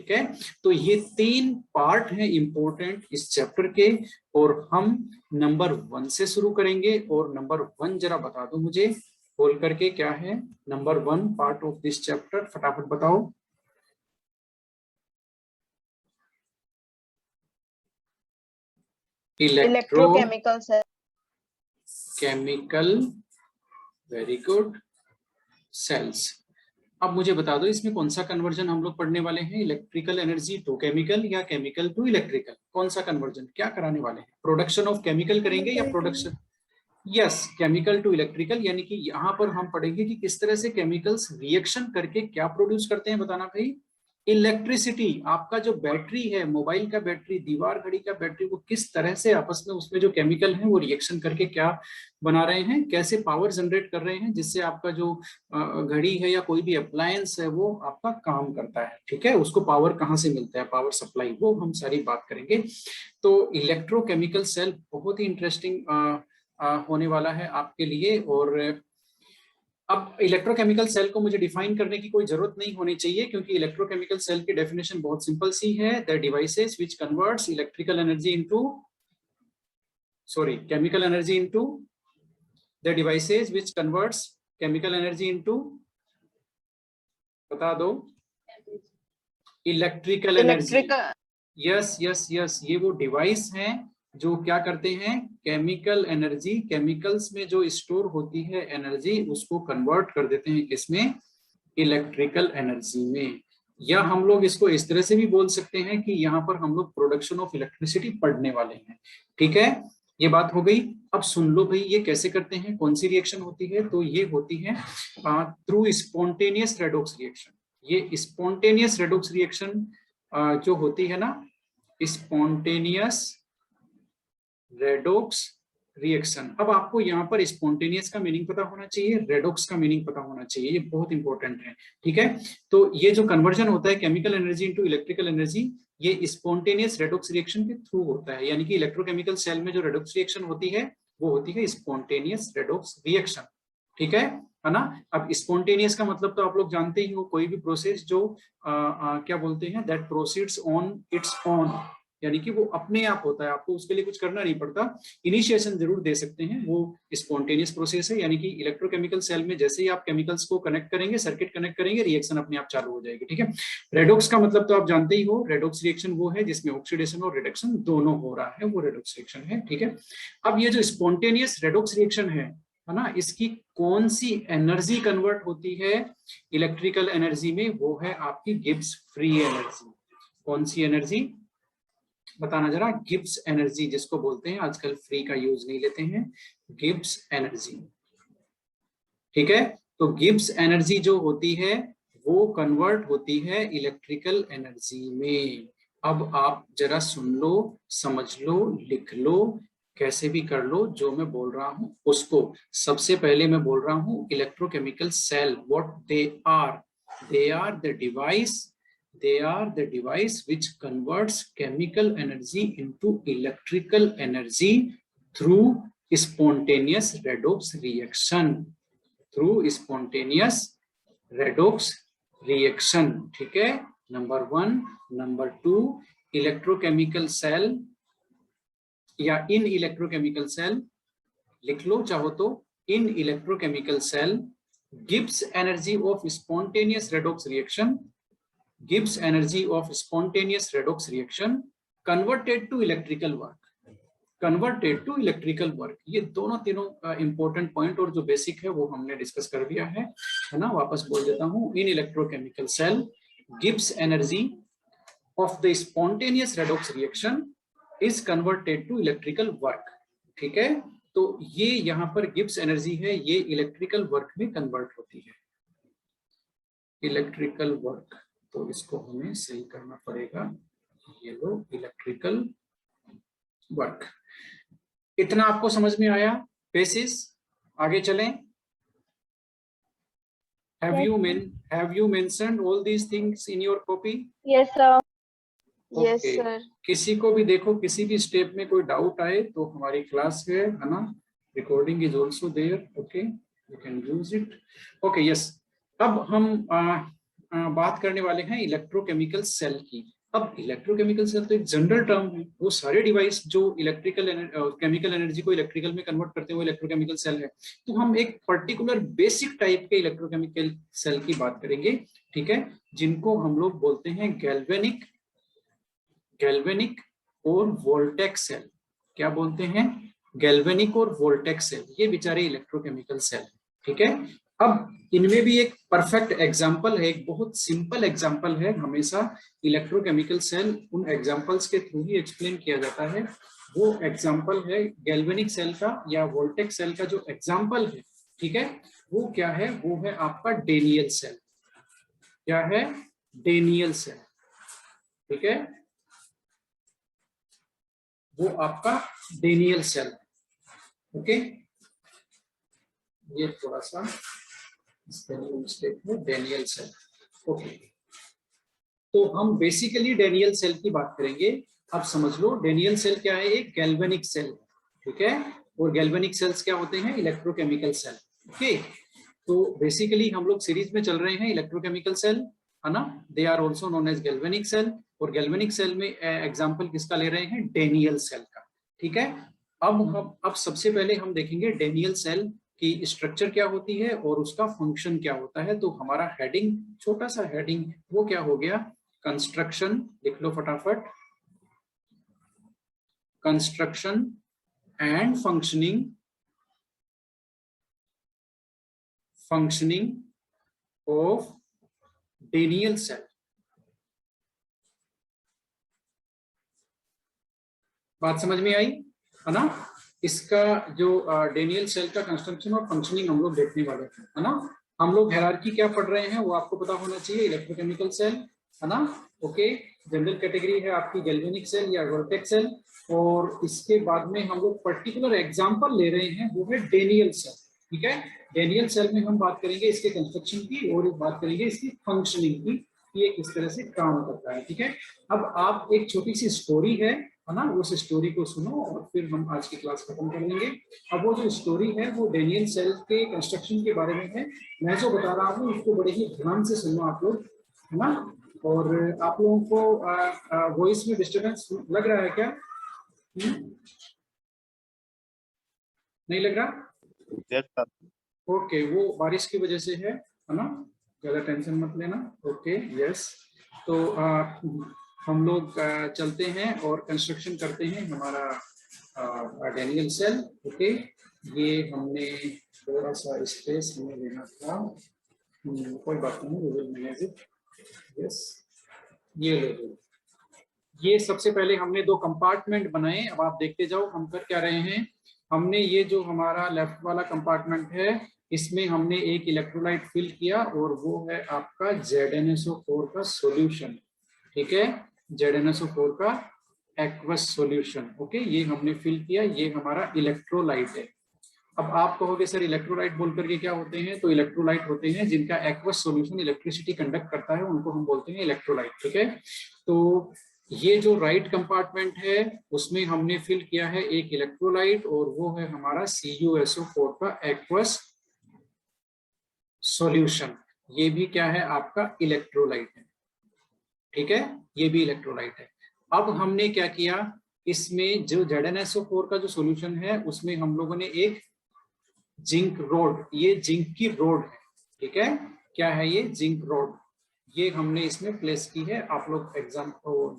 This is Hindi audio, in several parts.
ठीक है। तो ये 3 पार्ट हैं इंपॉर्टेंट इस चैप्टर के, और हम नंबर 1 से शुरू करेंगे। और नंबर 1 जरा बता दो मुझे बोल करके, क्या है number 1 part of this chapter, फटाफट बताओ। Electrochemical chemical, very good, cells. अब मुझे बता दो इसमें कौन सा कन्वर्जन हम लोग पढ़ने वाले हैं, इलेक्ट्रिकल एनर्जी टू केमिकल या केमिकल टू इलेक्ट्रिकल, कौन सा कन्वर्जन क्या कराने वाले हैं? प्रोडक्शन ऑफ केमिकल करेंगे या production, yes chemical to electrical, यानी कि यहाँ पर हम पढ़ेंगे कि किस तरह से केमिकल्स रिएक्शन करके क्या प्रोड्यूस करते हैं, बताना भाई। इलेक्ट्रिसिटी, आपका जो बैटरी है, मोबाइल का बैटरी, दीवार घड़ी का बैटरी, वो किस तरह से आपस में उसमें जो केमिकल है वो रिएक्शन करके क्या बना रहे हैं, कैसे पावर जनरेट कर रहे हैं, जिससे आपका जो घड़ी है या कोई भी अप्लायंस है वो आपका काम करता है, ठीक है। उसको पावर कहाँ से मिलता है, पावर सप्लाई, वो हम सारी बात करेंगे। तो इलेक्ट्रोकेमिकल सेल बहुत ही इंटरेस्टिंग होने वाला है आपके लिए। और अब इलेक्ट्रोकेमिकल सेल को मुझे डिफाइन करने की कोई जरूरत नहीं होनी चाहिए, क्योंकि इलेक्ट्रोकेमिकल सेल की डेफिनेशन बहुत सिंपल सी है, the devices which converts electrical energy into, sorry chemical energy into, the devices which converts chemical energy into, बता दो, electrical energy. Yes yes yes, ये वो डिवाइस हैं जो क्या करते हैं, केमिकल एनर्जी, केमिकल्स में जो स्टोर होती है एनर्जी, उसको कन्वर्ट कर देते हैं किसमें, इलेक्ट्रिकल एनर्जी में। या हम लोग इसको इस तरह से भी बोल सकते हैं कि यहाँ पर हम लोग प्रोडक्शन ऑफ इलेक्ट्रिसिटी पढ़ने वाले हैं, ठीक है। ये बात हो गई। अब सुन लो भाई, ये कैसे करते हैं, कौन सी रिएक्शन होती है, तो ये होती है थ्रू स्पॉन्टेनियस रेडॉक्स रिएक्शन। ये स्पॉन्टेनियस रेडॉक्स रिएक्शन जो होती है ना, स्पॉन्टेनियस रेडॉक्स रिएक्शन। अब आपको यहाँ पर स्पॉन्टेनियस का मीनिंग पता होना चाहिए, रेडॉक्स का मीनिंग पता होना चाहिए, ये बहुत इंपॉर्टेंट है, ठीक है। तो ये जो कन्वर्जन होता है chemical energy into electrical energy, ये स्पॉन्टेनियस रेडॉक्स रिएक्शन के थ्रू होता है। यानी कि इलेक्ट्रोकेमिकल सेल में जो रेडॉक्स रिएक्शन होती है वो होती है स्पॉन्टेनियस रेडॉक्स रिएक्शन, ठीक है ना। अब स्पॉन्टेनियस का मतलब तो आप लोग जानते ही हो, कोई भी प्रोसेस जो क्या बोलते हैं, that proceeds on its own, यानी कि वो अपने आप होता है, आपको उसके लिए कुछ करना नहीं पड़ता, इनिशिएशन जरूर दे सकते हैं, वो स्पॉन्टेनियस प्रोसेस है। यानी कि इलेक्ट्रोकेमिकल सेल में जैसे ही आप केमिकल्स को कनेक्ट करेंगे, सर्किट कनेक्ट करेंगे, रिएक्शन अपने आप चालू हो जाएगी, ठीक है। रेडॉक्स का मतलब तो आप जानते ही हो, रेडॉक्स रिएक्शन वो है जिसमें ऑक्सीडेशन और रिडक्शन दोनों हो रहा है, वो रेडॉक्स रिएक्शन है, ठीक है। अब ये जो स्पॉन्टेनियस रेडॉक्स रिएक्शन है ना, इसकी कौन सी एनर्जी कन्वर्ट होती है इलेक्ट्रिकल एनर्जी में, वो है आपकी गिब्स फ्री एनर्जी। कौन सी एनर्जी बताना जरा, गिब्स एनर्जी जिसको बोलते हैं, आजकल फ्री का यूज नहीं लेते हैं, गिब्स एनर्जी, ठीक है। तो गिब्स एनर्जी जो होती है वो कन्वर्ट होती है इलेक्ट्रिकल एनर्जी में। अब आप जरा सुन लो, समझ लो, लिख लो, कैसे भी कर लो, जो मैं बोल रहा हूं उसको। सबसे पहले मैं बोल रहा हूं electrochemical cell, what they are the device, they are the device which converts chemical energy into electrical energy through spontaneous redox reaction, through spontaneous redox reaction, ठीक है। नंबर 1, नंबर 2, इलेक्ट्रोकेमिकल सेल या इन इलेक्ट्रोकेमिकल सेल, लिख लो चाहो तो, in electrochemical cell Gibbs energy of spontaneous redox reaction, gives energy of spontaneous redox reaction converted to electrical work, converted to electrical work। ये दोनों तीनों इंपॉर्टेंट पॉइंट और जो बेसिक है वो हमने डिस्कस कर दिया है ना। वापस बोल देता हूँ, in electrochemical cell gives energy of the spontaneous redox reaction is converted to electrical work, ठीक है। तो ये यहाँ पर गिब्स एनर्जी है, ये इलेक्ट्रिकल वर्क में कन्वर्ट होती है, इलेक्ट्रिकल वर्क। तो इसको हमें सही करना पड़ेगा, ये लो इलेक्ट्रिकल वर्क। इतना आपको समझ में आया बेसिस, आगे चलें। Have you mentioned all these things in your copy? Yes sir. Okay. Yes sir. किसी को भी देखो, किसी भी स्टेप में कोई डाउट आए तो हमारी क्लास है ना, recording is also there, okay, you can use it, okay yes. अब हम बात करने वाले हैं इलेक्ट्रोकेमिकल सेल की। अब इलेक्ट्रोकेमिकल सेल तो एक जनरल टर्म है, वो सारे डिवाइस जो इलेक्ट्रिकल केमिकल एनर्जी को इलेक्ट्रिकल में कन्वर्ट करते हैं वो इलेक्ट्रोकेमिकल सेल है। तो हम एक पर्टिकुलर बेसिक टाइप के इलेक्ट्रोकेमिकल सेल की बात करेंगे, ठीक है, जिनको हम लोग बोलते हैं गैल्वेनिक और वोल्टेक सेल। क्या बोलते हैं? गैल्वेनिक और वोल्टेक सेल, ये बेचारे इलेक्ट्रोकेमिकल सेल, ठीक है। अब इनमें भी एक परफेक्ट एग्जांपल है, एक बहुत सिंपल एग्जांपल है, हमेशा इलेक्ट्रोकेमिकल सेल उन एग्जांपल्स के थ्रू ही एक्सप्लेन किया जाता है। वो एग्जांपल है गैल्वेनिक सेल का या वोल्टेक सेल का जो एग्जांपल है, ठीक है, वो क्या है? वो है आपका डेनियल सेल। क्या है? डेनियल सेल, ठीक है, वो आपका डेनियल सेल, ओके। ये थोड़ा सा मिस्टेक है, डेनियल सेल, ओके। तो हम बेसिकली डेनियल सेल की बात करेंगे। अब समझ लो डेनियल सेल क्या है? एक गैल्वेनिक सेल, ठीक है, और गैल्वेनिक सेल्स क्या होते हैं? Electrochemical cell, okay. तो बेसिकली हम लोग सीरीज में चल रहे हैं इलेक्ट्रोकेमिकल सेल, है ना, they are also known as galvanic cell. और गैल्वेनिक सेल में एग्जाम्पल किसका ले रहे हैं? डेनियल सेल का, ठीक है। अब सबसे पहले हम देखेंगे डेनियल सेल की स्ट्रक्चर क्या होती है और उसका फंक्शन क्या होता है। तो हमारा हेडिंग, छोटा सा हेडिंग, वो क्या हो गया? कंस्ट्रक्शन, लिख लो फटाफट, construction and functioning of Daniell cell. बात समझ में आई, है ना? इसका जो डेनियल सेल का कंस्ट्रक्शन और फंक्शनिंग हम लोग देखने वाले हैं, है ना। हम लोग हायरार्की क्या पढ़ रहे हैं वो आपको पता होना चाहिए, इलेक्ट्रोकेमिकल सेल, है ना, ओके। जनरल कैटेगरी है आपकी गैल्वेनिक सेल या वोल्टेक सेल, और इसके बाद में हम लोग पर्टिकुलर एग्जांपल ले रहे हैं, वो है डेनियल सेल, ठीक है। डेनियल सेल में हम बात करेंगे इसके कंस्ट्रक्शन की और बात करेंगे इसकी फंक्शनिंग की, ये किस तरह से काम करता है, ठीक है। अब आप एक छोटी सी स्टोरी है ना, उस स्टोरी को सुनो और फिर हम आज की क्लास खत्म कर लेंगे। अब वो जो स्टोरी है वो डेनियल सेल के कंस्ट्रक्शन के बारे में है। मैं जो बता रहा हूँ उसको बड़े ही ध्यान से सुनो आप लोग, है ना। और आप लोगों को वॉइस में डिस्टर्बेंस लग रहा है क्या? नहीं लग रहा? ओके, वो बारिश की वजह से है ना, ज्यादा टेंशन मत लेना, ओके, यस। तो हम लोग चलते हैं और कंस्ट्रक्शन करते हैं हमारा डेनियल सेल, ओके। ये हमने थोड़ा सा स्पेस हमें लेना था, कोई बात नहीं, we will manage it, yes. ये लो, ये सबसे पहले हमने दो कंपार्टमेंट बनाए। अब आप देखते जाओ हम कर क्या रहे हैं। हमने ये जो हमारा लेफ्ट वाला कंपार्टमेंट है, इसमें हमने एक इलेक्ट्रोलाइट फिल किया और वो है आपका ZnSO4 का सॉल्यूशन, ठीक है, ZnSO4 का एक्वस सॉल्यूशन, ओके। ये हमने फिल किया, ये हमारा इलेक्ट्रोलाइट है। अब आप कहोगे सर इलेक्ट्रोलाइट बोल करके क्या होते हैं? तो इलेक्ट्रोलाइट होते हैं जिनका एक्वस सॉल्यूशन इलेक्ट्रिसिटी कंडक्ट करता है, उनको हम बोलते हैं इलेक्ट्रोलाइट, ठीक है। तो ये जो राइट कंपार्टमेंट है उसमें हमने फिल किया है एक इलेक्ट्रोलाइट और वो है हमारा CuSO4 का एक्वस सॉल्यूशन। ये भी क्या है? आपका इलेक्ट्रोलाइट है, ठीक है, ये भी इलेक्ट्रोलाइट है। अब हमने क्या किया, इसमें जो ZnSO4 का जो सॉल्यूशन है उसमें हम लोगों ने एक जिंक रोड, ये जिंक की रोड है, ठीक है, क्या है ये? जिंक रोड, ये हमने इसमें प्लेस की है। आप लोग एग्जाम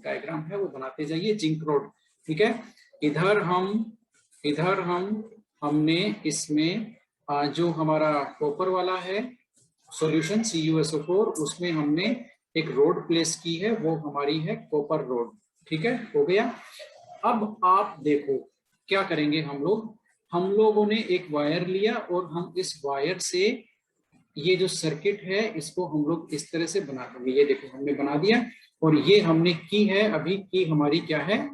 डायग्राम है वो बनाते जाइए, जिंक रोड, ठीक है। इधर हमने इसमें जो हमारा कॉपर वाला है सॉल्यूशन CuSO4, उसमें हमने एक रोड प्लेस की है, वो हमारी है कॉपर रोड, ठीक है, हो गया। अब आप देखो क्या करेंगे हम लोगों ने एक वायर लिया और हम इस वायर से ये जो सर्किट है इसको हम लोग इस तरह से बना देंगे। ये देखो हमने बना दिया और ये हमने की है, अभी की हमारी क्या है?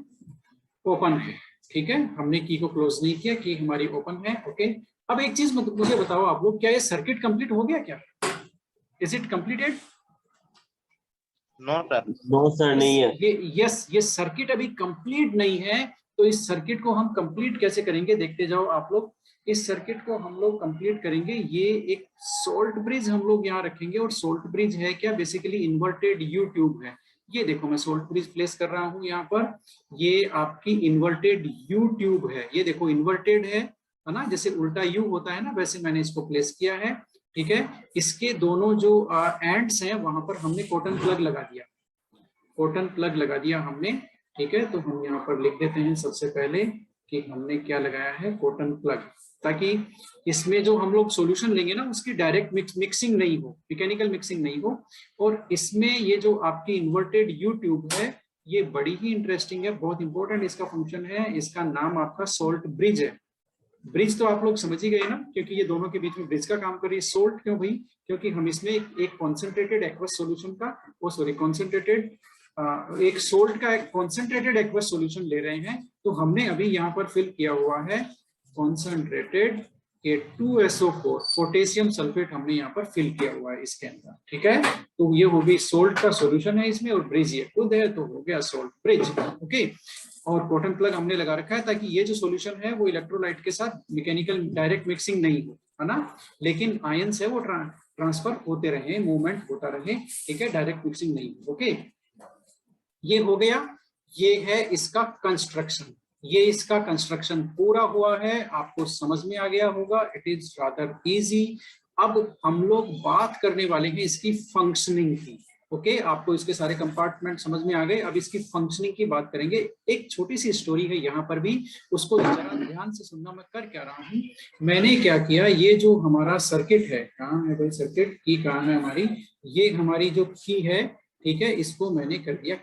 ओपन है, ठीक है, हमने की को क्लोज नहीं किया, की हमारी ओपन है, ओके। अब एक चीज मुझे बताओ आप लोग, क्या ये सर्किट कंप्लीट हो गया क्या? Is it completed? No sir, नहीं है। ये सर्किट अभी कंप्लीट नहीं है। तो इस सर्किट को हम कंप्लीट कैसे करेंगे देखते जाओ आप लोग। इस सर्किट को हम लोग कंप्लीट करेंगे, ये एक सोल्ट ब्रिज हम लोग यहाँ रखेंगे, और सोल्ट ब्रिज है क्या, बेसिकली इन्वर्टेड यू ट्यूब है। ये देखो मैं सोल्ट ब्रिज प्लेस कर रहा हूँ यहाँ पर, ये आपकी इन्वर्टेड यू ट्यूब है, ये देखो इन्वर्टेड है ना, जैसे उल्टा यू होता है ना वैसे मैंने इसको प्लेस किया है। ठीक है, इसके दोनों जो एंड्स हैं वहां पर हमने कॉटन प्लग लगा दिया, कॉटन प्लग लगा दिया हमने। ठीक है, तो हम यहाँ पर लिख देते हैं सबसे पहले कि हमने क्या लगाया है, कॉटन प्लग, ताकि इसमें जो हम लोग सॉल्यूशन लेंगे ना उसकी डायरेक्ट मिक्सिंग नहीं हो, मैकेनिकल मिक्सिंग नहीं हो। और इसमें ये जो आपकी इन्वर्टेड यू ट्यूब है ये बड़ी ही इंटरेस्टिंग है, बहुत इंपॉर्टेंट इसका फंक्शन है, इसका नाम आपका सोल्ट ब्रिज है। ब्रिज तो आप लोग समझ ही गए ना, क्योंकि ये दोनों के बीच में ब्रिज का काम कर रही है। सोल्ट क्यों भाई, क्योंकि हम इसमें एक कॉन्सेंट्रेटेड एक्वस सॉल्यूशन का, एक सोल्ट का एक कॉन्सेंट्रेटेड एक्वस सॉल्यूशन ले रहे हैं। तो हमने अभी यहाँ पर फिल किया हुआ है कॉन्सेंट्रेटेड K2SO4 पोटेशियम सल्फेट, हमने यहाँ पर फिल किया हुआ है इसके अंदर। ठीक है, तो ये हो गई सोल्ट का सॉल्यूशन है इसमें, और ब्रिज ये खुद है, तो हो गया सोल्ट ब्रिज। ओके, और कॉटन प्लग हमने लगा रखा है ताकि ये जो सॉल्यूशन है वो इलेक्ट्रोलाइट के साथ मैकेनिकल डायरेक्ट मिक्सिंग नहीं हो, है ना, लेकिन आयंस है वो ट्रांसफर होते रहे, मूवमेंट होता रहे। ठीक है, डायरेक्ट मिक्सिंग नहीं। ओके, ये हो गया, ये है इसका कंस्ट्रक्शन, ये इसका कंस्ट्रक्शन पूरा हुआ है, आपको समझ में आ गया होगा, इट इज रादर इजी। अब हम लोग बात करने वाले हैं इसकी फंक्शनिंग की। ओके, आपको इसके सारे कंपार्टमेंट समझ में आ गए, अब इसकी फंक्शनिंग की बात करेंगे। एक छोटी सी स्टोरी है यहाँ पर भी, उसको जरा ध्यान से सुनना, मैं कर क्या रहा हूँ। मैंने क्या किया, ये जो हमारा सर्किट है, कहाँ है भाई सर्किट की, कहाँ है हमारी, ये हमारी जो की है, ठीक है, इसको मैंने कर दिया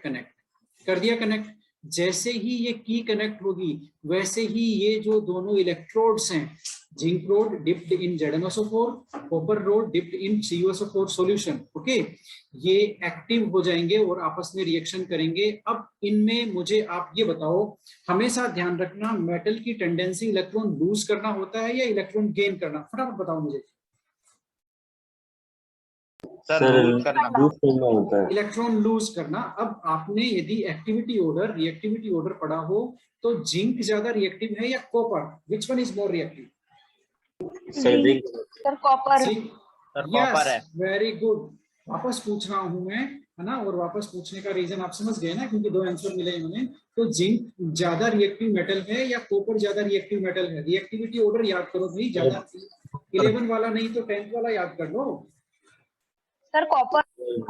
कनेक्ट। जैसे ही ये की कनेक्ट होगी वैसे ही ये जो दोनों इलेक्ट्रोड्स हैं, zinc road dipped in ZnSO4, copper road dipped in CuSO4 solution, okay, ये एक्टिव हो जाएंगे और आपस में रिएक्शन करेंगे। अब इनमें मुझे आप ये बताओ, हमेशा ध्यान रखना मेटल की टेंडेंसी इलेक्ट्रॉन लूज करना होता है या इलेक्ट्रॉन गेन करना, फटाफट बताओ मुझे। सर लूज करना होता है, इलेक्ट्रॉन लूज करना। अब आपने यदि एक्टिविटी ऑर्डर रिएक्टिविटी ऑर्डर पढ़ा हो तो जिंक ज्यादा रिएक्टिव है या copper, which one is more reactive? Sir copper. Copper है। वेरी गुड, वापस पूछ रहा हूं मैं, है ना, और वापस पूछने का रीजन आप समझ गए ना, क्योंकि दो आंसर मिले इन्होंने। तो जिंक ज्यादा रिएक्टिव मेटल है या कॉपर ज्यादा रिएक्टिव मेटल है? रिएक्टिविटी ऑर्डर याद करो भाई, ज्यादा 11 वाला नहीं तो 10th वाला याद कर लो। सर कॉपर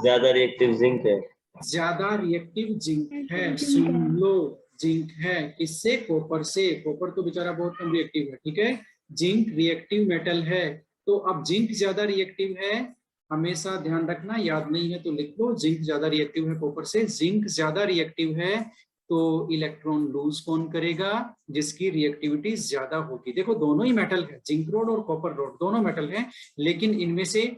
ज्यादा रिएक्टिव जिंक है, ज्यादा रिएक्टिव जिंक है, सुन लो, जिंक है किससे, कॉपर से। कॉपर तो बेचारा बहुत कम रिएक्टिव है। ठीक है, जिंक रिएक्टिव मेटल है, तो अब जिंक ज्यादा रिएक्टिव है, हमेशा ध्यान रखना, याद नहीं है तो लिख लो, जिंक ज्यादा रिएक्टिव है कॉपर से। जिंक ज्यादा रिएक्टिव है तो इलेक्ट्रॉन लूज कौन करेगा, जिसकी रिएक्टिविटी ज्यादा होगी। देखो दोनों ही मेटल है, जिंक रोड और कॉपर रोड दोनों मेटल है, लेकिन इनमें से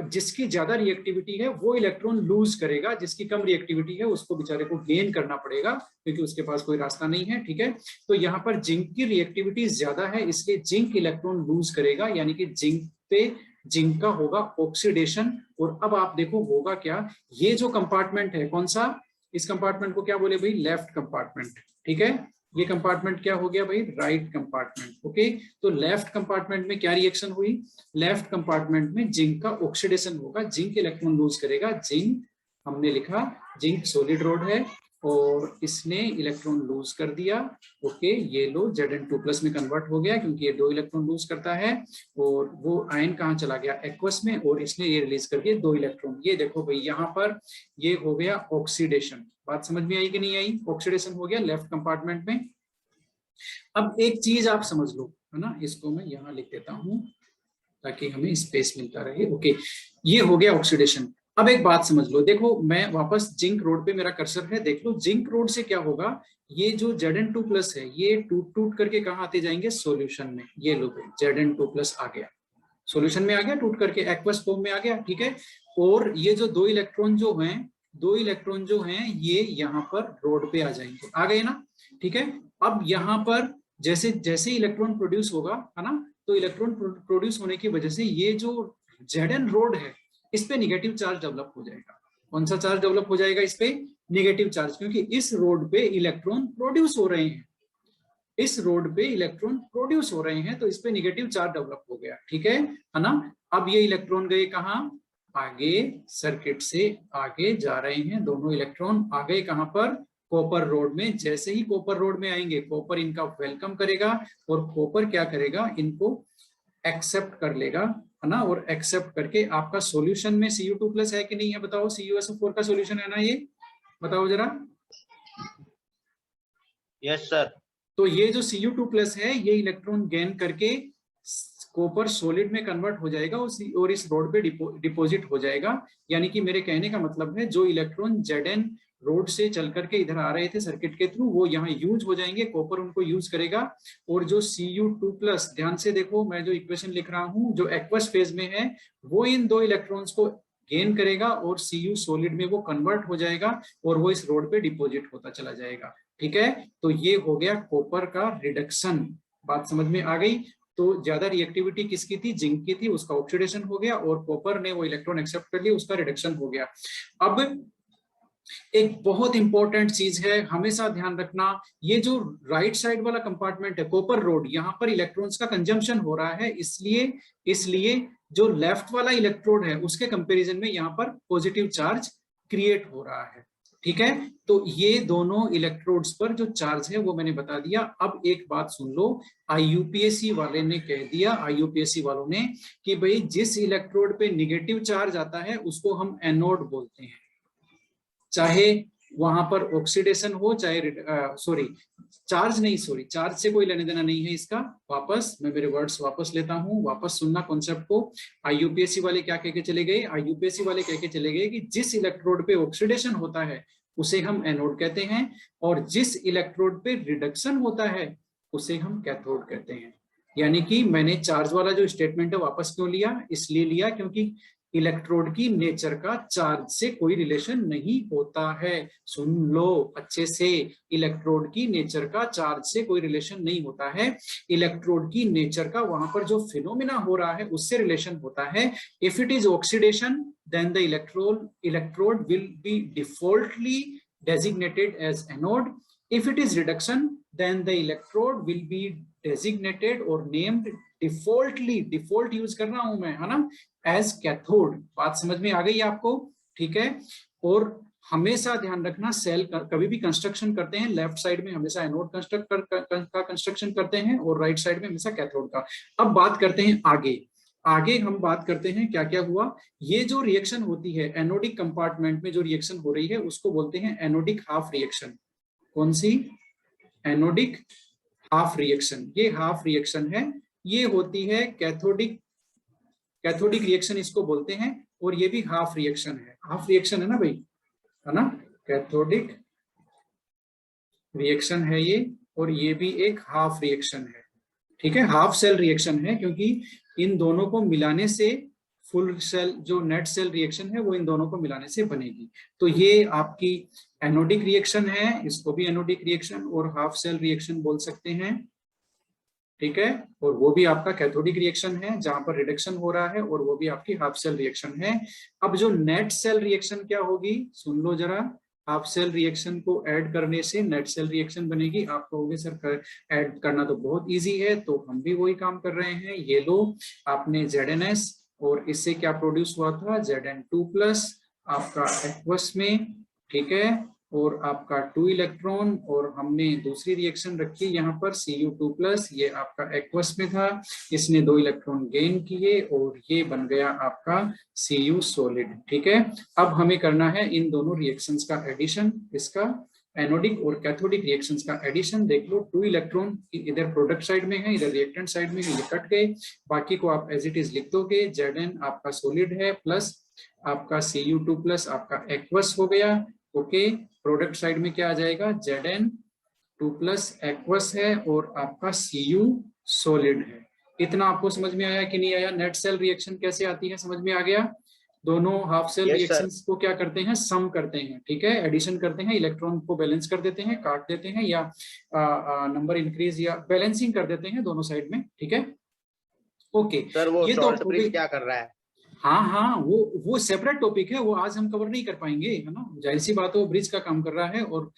जिसकी ज्यादा रिएक्टिविटी है वो इलेक्ट्रॉन लूज करेगा, जिसकी कम रिएक्टिविटी है उसको बेचारे को गेन करना पड़ेगा, क्योंकि उसके पास कोई रास्ता नहीं है। ठीक है, तो यहाँ पर जिंक की रिएक्टिविटी ज्यादा है, इसलिए जिंक इलेक्ट्रॉन लूज करेगा, यानी कि जिंक पे जिंक का होगा ऑक्सीडेशन। और अब आप देखो होगा क्या, ये जो कंपार्टमेंट है कौन सा, इस कंपार्टमेंट को क्या बोले भाई, लेफ्ट कंपार्टमेंट। ठीक है, ये कंपार्टमेंट क्या हो गया भाई, राइट कंपार्टमेंट। ओके, तो लेफ्ट कंपार्टमेंट में क्या रिएक्शन हुई, लेफ्ट कंपार्टमेंट में जिंक का ऑक्सीडेशन होगा, जिंक इलेक्ट्रॉन लूज करेगा। जिंक हमने लिखा, जिंक सॉलिड रोड है और इसने इलेक्ट्रॉन लूज कर दिया। ओके, ये लो Zn2+ में कन्वर्ट हो गया, क्योंकि ये 2 इलेक्ट्रॉन लूज करता है, और वो आयन कहाँ चला गया, एक्वस में, और इसने ये रिलीज कर दिए 2 इलेक्ट्रॉन। ये देखो भाई यहाँ पर ये हो गया ऑक्सीडेशन। बात समझ में आई कि नहीं आई? ऑक्सीडेशन हो गया लेफ्ट कंपार्टमेंट में। अब एक चीज आप समझ लो, है ना, इसको मैं यहाँ लिख देता हूं ताकि हमें स्पेस मिलता रहे। ओके, ये हो गया ऑक्सीडेशन। अब एक बात समझ लो, देखो मैं वापस जिंक रोड पे मेरा कर्सर है, देख लो जिंक रोड से क्या होगा, ये जो Zn2+ है ये टूट करके कहाँ आते जाएंगे, सॉल्यूशन में। ये लो भाई Zn2+ आ गया, सॉल्यूशन में आ गया, टूट करके एक्वस फॉर्म में आ गया। ठीक है, और ये जो 2 इलेक्ट्रॉन जो हैं ये यहाँ पर रोड पे आ जाएंगे, आ गए ना। ठीक है, अब यहाँ पर जैसे जैसे इलेक्ट्रॉन प्रोड्यूस होगा, है ना, तो इलेक्ट्रॉन प्रोड्यूस होने की वजह से ये जो Zn रोड है इस पे निगेटिव चार्ज डेवलप हो जाएगा। कौन सा चार्ज डेवलप हो जाएगा इस पे, नेगेटिव चार्ज, क्योंकि इस रोड पे इलेक्ट्रॉन प्रोड्यूस हो रहे हैं, इस रोड पे इलेक्ट्रॉन प्रोड्यूस हो रहे हैं, तो इस पे नेगेटिव चार्ज डेवलप हो गया, ठीक है ना। अब ये इलेक्ट्रॉन गए कहाँ, आगे सर्किट से आगे जा रहे हैं, दोनों इलेक्ट्रॉन आ गए कहां पर, कॉपर रोड में। जैसे ही कॉपर रोड में आएंगे, कॉपर इनका वेलकम करेगा और कॉपर क्या करेगा, इनको एक्सेप्ट कर लेगा, है ना। और एक्सेप्ट करके आपका सॉल्यूशन में Cu2+ है कि नहीं है, बताओ। CuSO4 का सॉल्यूशन है ना, ये बताओ जरा। Yes sir. तो ये जो Cu2+ है, ये इलेक्ट्रॉन गेन करके कॉपर सॉलिड में कन्वर्ट हो जाएगा और इस रोड पे डिपॉजिट हो जाएगा। यानी कि मेरे कहने का मतलब है, जो इलेक्ट्रॉन Zn रोड से चल करके इधर आ रहे थे सर्किट के थ्रू, वो यहाँ यूज हो जाएंगे, कॉपर उनको यूज करेगा। और जो Cu2+, ध्यान से देखो मैं जो इक्वेशन लिख रहा हूँ, जो एक्वस फेज में है, वो इन दो इलेक्ट्रॉन्स को गेन करेगा और Cu सॉलिड में वो कन्वर्ट हो जाएगा और वो इस रोड पे डिपॉजिट होता चला जाएगा, ठीक है। तो ये हो गया कॉपर का रिडक्शन, बात समझ में आ गई। तो ज्यादा रिएक्टिविटी किसकी थी, जिंक की थी, उसका ऑक्सीडेशन हो गया और कॉपर ने वो इलेक्ट्रॉन एक्सेप्ट कर लिया, उसका रिडक्शन हो गया। अब एक बहुत इंपॉर्टेंट चीज है, हमेशा ध्यान रखना, ये जो राइट साइड वाला कंपार्टमेंट है कॉपर रोड, यहाँ पर इलेक्ट्रॉन्स का कंजम्पशन हो रहा है, इसलिए जो लेफ्ट वाला इलेक्ट्रोड है उसके कंपैरिजन में यहाँ पर पॉजिटिव चार्ज क्रिएट हो रहा है, ठीक है। तो ये दोनों इलेक्ट्रोड्स पर जो चार्ज है वो मैंने बता दिया। अब एक बात सुन लो, IUPAC वाले ने कह दिया, IUPAC वालों ने, कि भाई जिस इलेक्ट्रोड पे निगेटिव चार्ज आता है उसको हम एनोड बोलते हैं, चाहे वहां पर ऑक्सीडेशन हो, चाहे चार्ज से कोई लेने देना नहीं है इसका। वापस मैं मेरे वर्ड्स वापस लेता हूं, वापस सुनना कॉन्सेप्ट को। IUPAC वाले क्या कह के चले गए, IUPAC वाले कह के चले गए कि जिस इलेक्ट्रोड पे ऑक्सीडेशन होता है उसे हम एनोड कहते हैं, और जिस इलेक्ट्रोड पे रिडक्शन होता है उसे हम कैथोड कहते हैं। यानी कि मैंने चार्ज वाला जो स्टेटमेंट है वापस क्यों लिया, इसलिए लिया क्योंकि इलेक्ट्रोड की नेचर का चार्ज से कोई रिलेशन नहीं होता है। सुन लो अच्छे से, इलेक्ट्रोड की नेचर का चार्ज से कोई रिलेशन नहीं होता है। इलेक्ट्रोड की नेचर का वहां पर जो फिनोमिना हो रहा है उससे रिलेशन होता है। If it is oxidation then the electrode will be defaultly designated as anode. If it is reduction, then the electrode will be designated or named defaultly, default use कर रहा हूं मैं, है ना, as cathode। बात समझ में आ गई आपको, ठीक है। और हमेशा ध्यान रखना, सेल कभी भी कंस्ट्रक्शन करते हैं, लेफ्ट साइड में हमेशा एनोड का कंस्ट्रक्शन करते हैं और राइट साइड में हमेशा कैथोड का। अब बात करते हैं आगे हम बात करते हैं क्या क्या हुआ। ये जो रिएक्शन होती है एनोडिक कंपार्टमेंट में, जो रिएक्शन हो रही है उसको बोलते हैं एनोडिक हाफ रिएक्शन। कौन सी, एनोडिक हाफ रिएक्शन। ये हाफ रिएक्शन है, ये होती है कैथोडिक रिएक्शन इसको बोलते हैं, और ये भी हाफ रिएक्शन है। हाफ रिएक्शन है ना भाई, है ना, कैथोडिक रिएक्शन है ये, और ये भी एक हाफ रिएक्शन है, ठीक है। हाफ सेल रिएक्शन है क्योंकि इन दोनों को मिलाने से फुल सेल, जो नेट सेल रिएक्शन है वो इन दोनों को मिलाने से बनेगी। तो ये आपकी एनोडिक रिएक्शन है, इसको भी एनोडिक रिएक्शन और हाफ सेल रिएक्शन बोल सकते हैं, ठीक है। और वो भी आपका कैथोडिक रिएक्शन है जहां पर रिडक्शन हो रहा है, और वो भी आपकी हाफ सेल रिएक्शन है। अब जो नेट सेल रिएक्शन क्या होगी, सुन लो जरा। हाफ सेल रिएक्शन को ऐड करने से नेट सेल रिएक्शन बनेगी। आप कहोगे सर ऐड करना तो बहुत इजी है, तो हम भी वही काम कर रहे हैं। ये लो, आपने ZnS और इससे क्या प्रोड्यूस हुआ था, Zn2+ आपका एक्वस में, ठीक है, और आपका 2 इलेक्ट्रॉन, और हमने दूसरी रिएक्शन रखी यहाँ पर Cu2+, ये आपका एक्वस में था, इसने 2 इलेक्ट्रॉन गेन किए और ये बन गया आपका Cu सॉलिड, ठीक है। अब हमें करना है इन दोनों रिएक्शंस का एडिशन, इसका एनोडिक और कैथोडिक रिएक्शंस का एडिशन। देख लो 2 इलेक्ट्रॉन इधर प्रोडक्ट साइड में है, इधर रिएक्टेंट साइड में है, ये कट गए, बाकी को आप एज इट इज लिख दोगे। Zn आपका सॉलिड है प्लस आपका Cu2+ आपका एक्वस हो गया, ओके। प्रोडक्ट साइड में क्या आ जाएगा, Zn2+ एक्वस है और आपका Cu सॉलिड है। इतना आपको समझ में आया कि नहीं आया। नेट सेल रिएक्शन कैसे आती है, समझ में आ गया। दोनों हाफ सेल रिएक्शंस को क्या करते हैं, सम करते हैं, ठीक है, एडिशन करते हैं, इलेक्ट्रॉन को बैलेंस कर देते हैं, काट देते हैं, या नंबर इंक्रीज या बैलेंसिंग कर देते हैं दोनों साइड में, ठीक है, ओके। सर वो ये शॉर्ट तो ब्रिज क्या कर रहा है। हाँ हाँ, वो सेपरेट टॉपिक है, वो आज हम कवर नहीं कर पाएंगे, है ना। जाहिर सी बात है, वो ब्रिज का काम कर रहा है और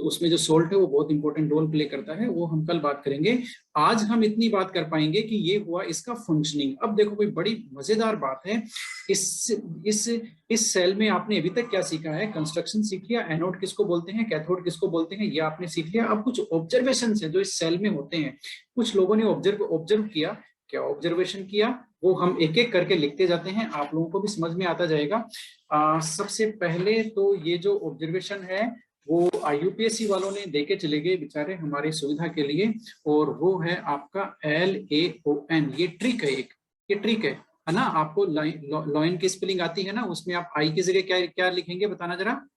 उसमें जो सोल्ट है वो बहुत इंपॉर्टेंट रोल प्ले करता है, वो हम कल बात करेंगे। आज हम इतनी बात कर पाएंगे कि ये हुआ इसका फंक्शनिंग। अब देखो कोई बड़ी मजेदार बात है, इस इस इस सेल में आपने अभी तक क्या सीखा है, कंस्ट्रक्शन सीख लिया, एनोड किसको बोलते हैं, कैथोड किसको बोलते हैं, ये आपने सीख लिया। अब कुछ ऑब्जर्वेशन है जो इस सेल में होते हैं, कुछ लोगों ने ऑब्जर्व किया। क्या ऑब्जर्वेशन किया वो हम एक एक करके लिखते जाते हैं, आप लोगों को भी समझ में आता जाएगा। सबसे पहले तो ये जो ऑब्जर्वेशन है वो यूपीएससी वालों ने देके चले गए बेचारे हमारी सुविधा के लिए, और वो है आपका LAON। ये ट्रिक है, ये ट्रिक है ना। आपको लॉइन की स्पेलिंग आती है ना, उसमें आप आई की जगह क्या क्या लिखेंगे बताना जरा।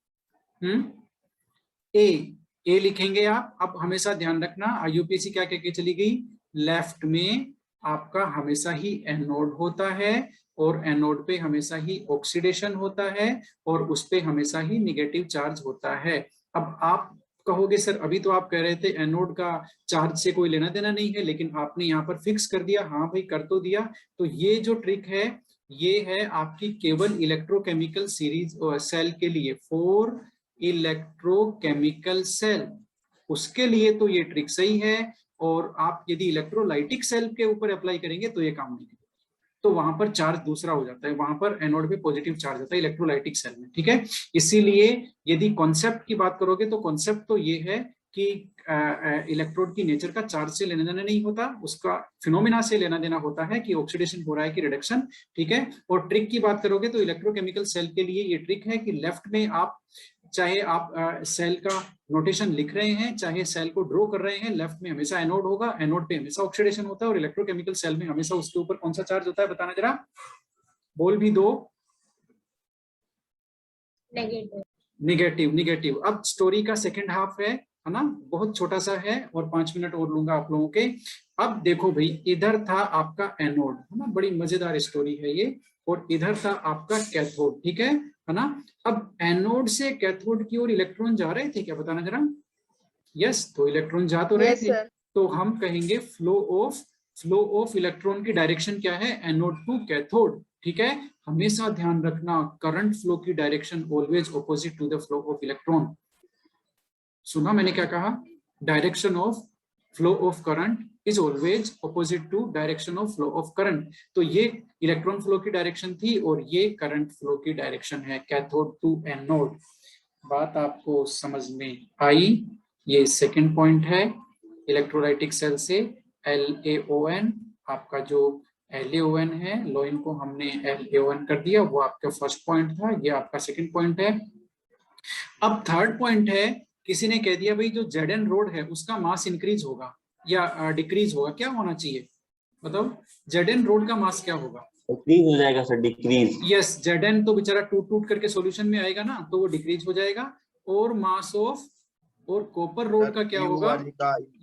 ए लिखेंगे आप। अब हमेशा ध्यान रखना, यूपीएससी क्या कह के चली गई, लेफ्ट में आपका हमेशा ही एनोड होता है और एनोड पे हमेशा ही ऑक्सीडेशन होता है और उस पे हमेशा ही निगेटिव चार्ज होता है। अब आप कहोगे सर अभी तो आप कह रहे थे एनोड का चार्ज से कोई लेना देना नहीं है, लेकिन आपने यहाँ पर फिक्स कर दिया। हाँ भाई कर तो दिया। तो ये जो ट्रिक है ये है आपकी केवल इलेक्ट्रोकेमिकल सीरीज सेल के लिए, फॉर इलेक्ट्रोकेमिकल सेल, उसके लिए तो ये ट्रिक सही है। और आप यदि इलेक्ट्रोलाइटिक सेल के ऊपर अप्लाई करेंगे तो ये काम नहीं करेगा, तो वहां पर चार्ज दूसरा हो जाता है, वहां पर एनोड पे पॉजिटिव चार्ज होता है इलेक्ट्रोलाइटिक सेल में, ठीक है। इसीलिए यदि कॉन्सेप्ट की बात करोगे तो कॉन्सेप्ट तो ये है कि इलेक्ट्रोड की नेचर का चार्ज से लेना देना नहीं होता, उसका फिनोमिना से लेना देना होता है कि ऑक्सीडेशन हो रहा है कि रिडक्शन, ठीक है। और ट्रिक की बात करोगे तो इलेक्ट्रोकेमिकल सेल के लिए ये ट्रिक है कि लेफ्ट में आप चाहे आप सेल का नोटेशन लिख रहे हैं चाहे सेल को ड्रॉ कर रहे हैं, लेफ्ट में हमेशा एनोड होगा, एनोड पे हमेशा ऑक्सीडेशन होता है, और इलेक्ट्रोकेमिकल सेल में हमेशा उसके ऊपर कौन सा चार्ज होता है बताना जरा, बोल भी दो। निगेटिव। अब स्टोरी का सेकंड हाफ है ना, बहुत छोटा सा है और 5 मिनट और लूंगा आप लोगों के। अब देखो भाई, इधर था आपका एनोड, है ना, बड़ी मजेदार स्टोरी है ये, और इधर था आपका कैथोड, ठीक है ना। अब एनोड से कैथोड की ओर इलेक्ट्रॉन जा रहे थे क्या बताना जरा। यस, तो इलेक्ट्रॉन जा तो रहे थे, तो हम कहेंगे फ्लो ऑफ इलेक्ट्रॉन की डायरेक्शन क्या है, एनोड टू कैथोड, ठीक है। हमेशा ध्यान रखना, करंट फ्लो की direction always opposite to the flow of electron. सुना मैंने क्या कहा, direction of flow of current is always opposite to direction of flow of current. तो ये इलेक्ट्रॉन फ्लो की डायरेक्शन थी और ये करंट फ्लो की डायरेक्शन है, कैथोड टू एनोड। बात आपको समझ में आई। ये सेकंड पॉइंट है, इलेक्ट्रोलाइटिक सेल से LAON, आपका जो LAON है, लोइन को हमने LAON कर दिया, वो आपका फर्स्ट पॉइंट था, ये आपका सेकंड पॉइंट है। अब थर्ड पॉइंट है, किसी ने कह दिया भाई जो ZN रोड है उसका मास इंक्रीज होगा या डिक्रीज होगा, क्या होना चाहिए बताओ, ZN रोड का मास क्या होगा, डिक्रीज हो जाएगा सर, डिक्रीज। यस, ZN तो बेचारा टूट करके सॉल्यूशन में आएगा ना, तो वो डिक्रीज हो जाएगा। और मास ऑफ और कॉपर रोड का क्या होगा,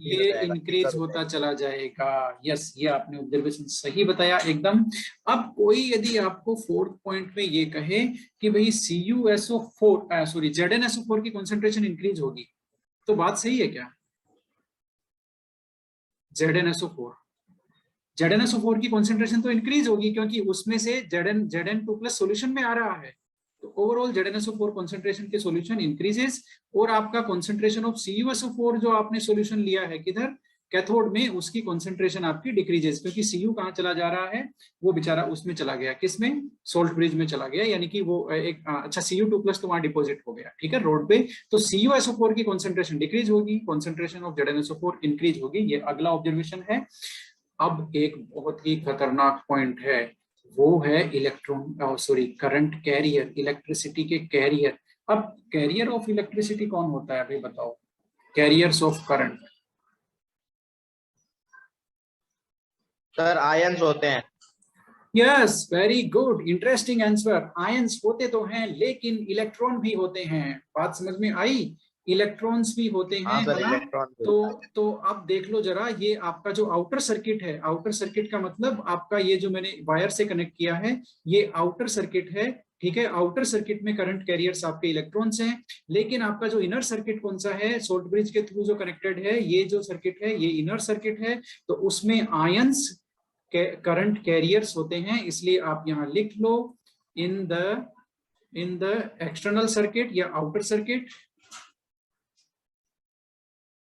ये इंक्रीज होता चला जाएगा। यस, ये आपने ऑब्जर्वेशन सही बताया एकदम। अब कोई यदि आपको फोर्थ पॉइंट में ये कहे कि भाई ZnSO4 की कॉन्सेंट्रेशन इंक्रीज होगी, तो बात सही है क्या। ZnSO4 की कॉन्सेंट्रेशन तो इंक्रीज होगी क्योंकि उसमें से Zn2+ सॉल्यूशन में आ रहा है, तो ओवरऑल ZnSO4 कॉन्सेंट्रेशन के सॉल्यूशन इंक्रीजेस। और आपका कॉन्सेंट्रेशन ऑफ CuSO4 जो आपने सॉल्यूशन लिया है किधर, कैथोड में, उसकी कॉन्सेंट्रेशन आपकी डिक्रीजेस, क्योंकि Cu कहाँ चला जा रहा है, वो बेचारा उसमें चला गया, किसमें, सोल्ट ब्रिज में चला गया, यानी कि वो एक अच्छा Cu2+ तो वहां डिपोजिट हो गया, ठीक है, रोड पे। तो CuSO4 की कॉन्सेंट्रेशन डिक्रीज होगी, कॉन्सेंट्रेशन ऑफ ZnSO4 इंक्रीज होगी, ये अगला ऑब्जर्वेशन है। अब एक बहुत ही खतरनाक पॉइंट है, वो है करंट कैरियर, इलेक्ट्रिसिटी के कैरियर। अब कैरियर ऑफ इलेक्ट्रिसिटी कौन होता है अभी बताओ, carriers of current. Sir ions होते हैं। Yes, very good, interesting answer. Ions होते तो हैं लेकिन इलेक्ट्रॉन भी होते हैं, बात समझ में आई, इलेक्ट्रॉन्स भी होते हैं, है ना। तो अब देख लो जरा, ये आपका जो आउटर सर्किट है, आउटर सर्किट का मतलब आपका ये जो मैंने वायर से कनेक्ट किया है, ये आउटर सर्किट है, ठीक है। आउटर सर्किट में करंट कैरियर्स आपके इलेक्ट्रॉन्स हैं, लेकिन आपका जो इनर सर्किट कौन सा है, सोल्ट ब्रिज के थ्रू जो कनेक्टेड है, ये जो सर्किट है ये इनर सर्किट है, तो उसमें आयंस करंट कैरियर्स होते हैं, इसलिए आप यहाँ लिख लो इन द एक्सटर्नल सर्किट या आउटर सर्किट,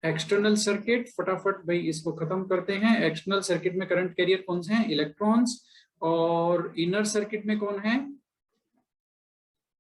एक्सटर्नल सर्किट। फटाफट भाई इसको खत्म करते हैं। एक्सटर्नल सर्किट में करंट कैरियर कौन से हैं? इलेक्ट्रॉन्स। और इनर सर्किट में कौन है?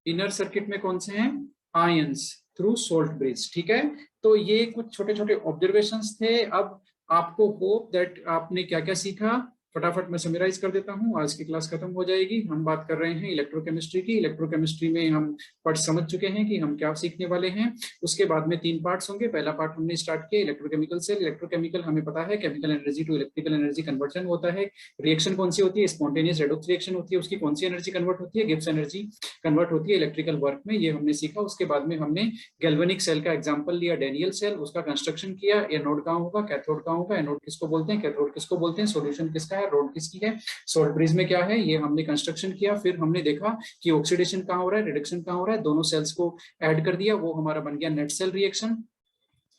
इनर सर्किट में कौन से हैं? Ions through salt bridge. ठीक है, तो ये कुछ छोटे छोटे ऑब्जर्वेशंस थे। अब आपको होप दैट आपने क्या क्या सीखा, फटाफट मैं समराइज कर देता हूं। आज की क्लास खत्म हो जाएगी। हम बात कर रहे हैं इलेक्ट्रोकेमिस्ट्री की। इलेक्ट्रोकेमिस्ट्री में हम पढ़ समझ चुके हैं कि हम क्या सीखने वाले हैं। उसके बाद में 3 पार्ट्स होंगे। पहला पार्ट हमने स्टार्ट किया इलेक्ट्रोकेमिकल से। इलेक्ट्रोकेमिकल हमें पता है chemical energy to electrical energy conversion होता है। रिएक्शन कौन सी होती है? स्पॉन्टेनियस रेडॉक्स रिएक्शन होती है। उसकी कौन सी एनर्जी कन्वर्ट होती है? गिब्स एनर्जी कन्वर्ट होती है इलेक्ट्रिकल वर्क में। ये हमने सीखा। उसके बाद में हमने गैल्वेनिक सेल का एग्जाम्पल लिया, डेनियल सेल, उसका कंस्ट्रक्शन किया। एनोड कहाँ होगा, कैथोड कहाँ होगा, एनोड किसको बोलते हैं, कैथोड किसको बोलते हैं, सोल्यूशन किसका है, रोड किसकी है, सोल्ट ब्रिज में क्या है, ये हमने कंस्ट्रक्शन किया। फिर हमने देखा कि ऑक्सीडेशन कहाँ हो रहा है, रिडक्शन कहाँ हो रहा है, दोनों सेल्स को ऐड कर दिया, वो हमारा बन गया नेट सेल रिएक्शन।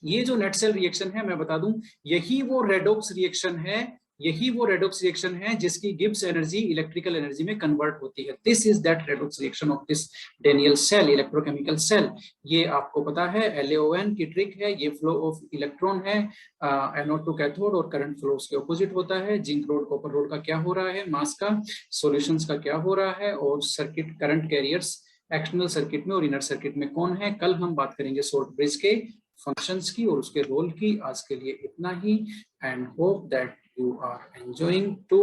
ये जो नेट सेल रिएक्शन है, मैं बता दूं, यही वो रेडॉक्स रिएक्शन है, यही वो रेडॉक्स रिएक्शन है जिसकी गिब्स एनर्जी इलेक्ट्रिकल एनर्जी में कन्वर्ट होती है। This is that redox reaction of this Daniell cell, electrochemical cell. ये आपको पता है LAON की ट्रिक है। ये फ्लो ऑफ इलेक्ट्रॉन है एनोड टू कैथोड, और करंट फ्लो उसके ऑपोजिट होता है। जिंक रोड कॉपर रोड का क्या हो रहा है, मास का, सॉल्यूशंस का क्या हो रहा है, और circuit current carriers external circuit में और इनर सर्किट में कौन है। कल हम बात करेंगे सोल्ट ब्रिज के फंक्शंस की और उसके रोल की। आज के लिए इतना ही, and hope that you are enjoying to